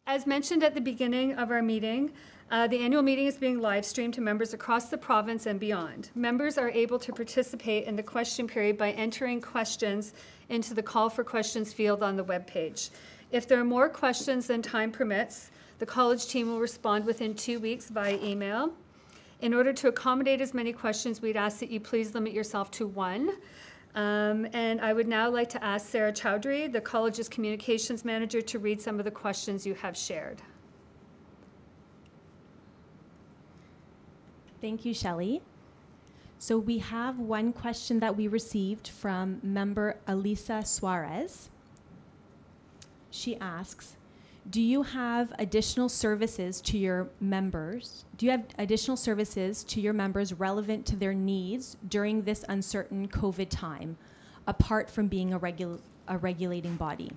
As mentioned at the beginning of our meeting, the annual meeting is being live streamed to members across the province and beyond. Members are able to participate in the question period by entering questions into the call for questions field on the webpage. If there are more questions than time permits, the college team will respond within 2 weeks via email. In order to accommodate as many questions, we'd ask that you please limit yourself to one. And I would now like to ask Sarah Chowdhury, the college's communications manager, to read some of the questions you have shared. Thank you, Shelley. So we have one question that we received from member Elisa Suarez. She asks, do you have additional services to your members? Do you have additional services to your members relevant to their needs during this uncertain COVID time, apart from being a regulating body?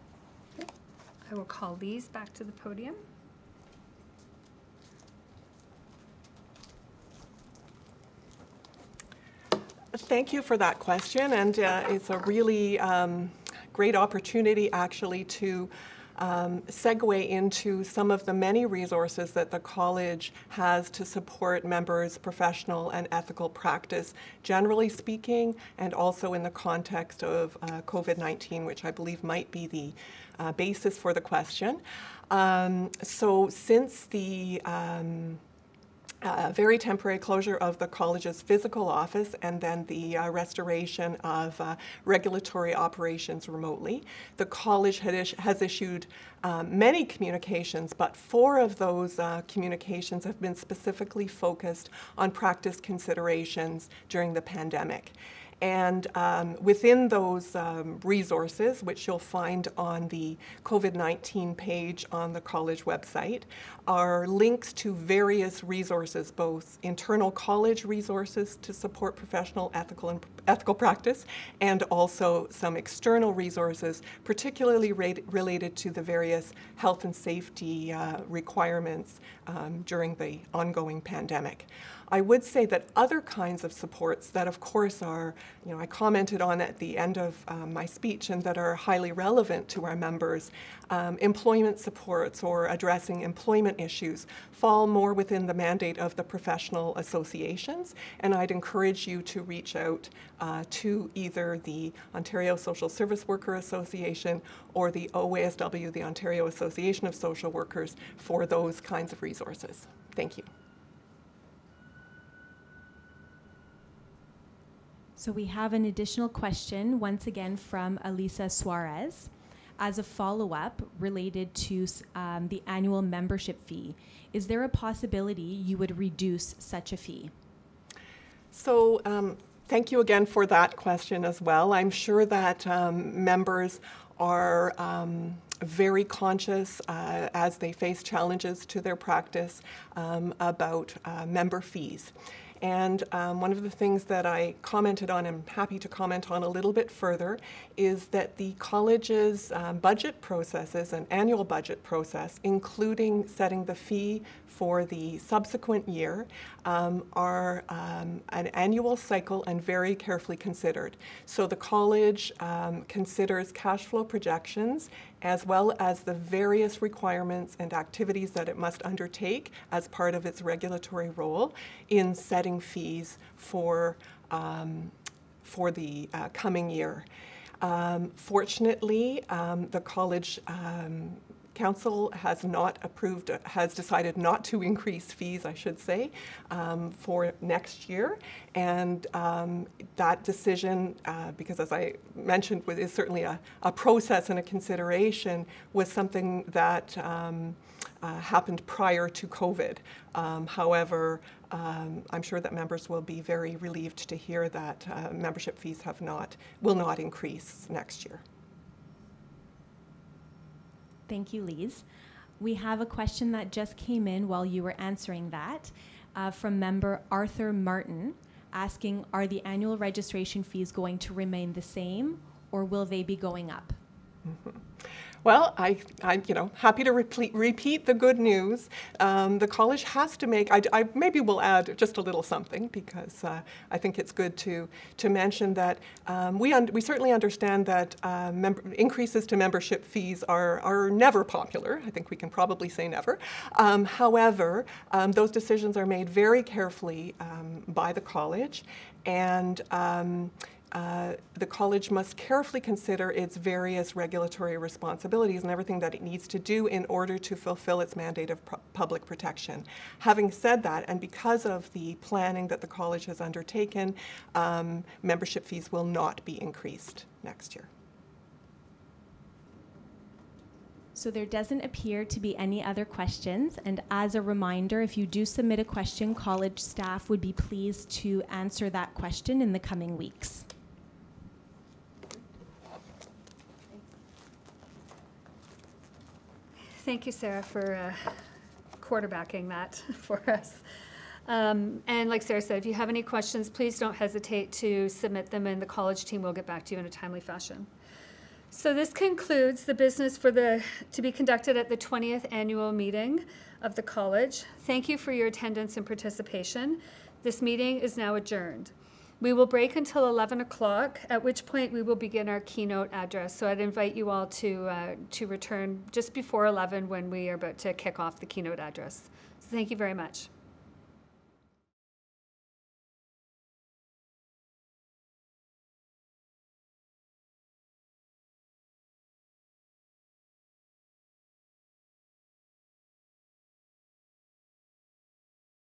Okay. I will call Lise back to the podium. Thank you for that question, and it's a really great opportunity actually to segue into some of the many resources that the college has to support members' professional and ethical practice, generally speaking, and also in the context of COVID-19, which I believe might be the basis for the question. So since the very temporary closure of the college's physical office and then the restoration of regulatory operations remotely, the college has issued many communications, but 4 of those communications have been specifically focused on practice considerations during the pandemic. And within those resources, which you'll find on the COVID-19 page on the college website, are links to various resources, both internal college resources to support professional ethical practice, and also some external resources, particularly related to the various health and safety requirements during the ongoing pandemic. I would say that other kinds of supports that, of course, are, I commented on at the end of my speech and that are highly relevant to our members, employment supports or addressing employment issues fall more within the mandate of the professional associations, and I'd encourage you to reach out to either the Ontario Social Service Worker Association or the OCSWSSW, the Ontario Association of Social Workers, for those kinds of resources. Thank you. So we have an additional question, once again from Elisa Suarez, as a follow-up related to the annual membership fee. Is there a possibility you would reduce such a fee? So thank you again for that question as well. I'm sure that members are very conscious as they face challenges to their practice about member fees. And one of the things that I commented on, and I'm happy to comment on a little bit further, is that the college's budget processes, an annual budget process, including setting the fee for the subsequent year, are an annual cycle and very carefully considered. So the college considers cash flow projections as well as the various requirements and activities that it must undertake as part of its regulatory role in setting fees for the coming year. Fortunately, the college Council has decided not to increase fees, I should say, for next year. And that decision, because as I mentioned, is certainly a process and a consideration, was something that happened prior to COVID. However, I'm sure that members will be very relieved to hear that membership fees will not increase next year. Thank you, Lise. We have a question that just came in while you were answering that from member Arthur Martin, asking, are the annual registration fees going to remain the same or will they be going up? Mm-hmm. Well, I'm happy to repeat the good news. The college has to make, I maybe will add just a little something, because I think it's good to mention that we certainly understand that increases to membership fees are never popular. I think we can probably say never. However, those decisions are made very carefully by the college, and the college must carefully consider its various regulatory responsibilities and everything that it needs to do in order to fulfill its mandate of public protection. Having said that, and because of the planning that the college has undertaken, membership fees will not be increased next year. So there doesn't appear to be any other questions, and as a reminder, if you do submit a question, college staff would be pleased to answer that question in the coming weeks. Thank you, Sarah, for quarterbacking that for us. And like Sarah said, if you have any questions, please don't hesitate to submit them, and the college team will get back to you in a timely fashion. So this concludes the business to be conducted at the 20th annual meeting of the college. Thank you for your attendance and participation. This meeting is now adjourned. We will break until 11 o'clock, at which point we will begin our keynote address. So I'd invite you all to return just before 11 when we are about to kick off the keynote address. So thank you very much.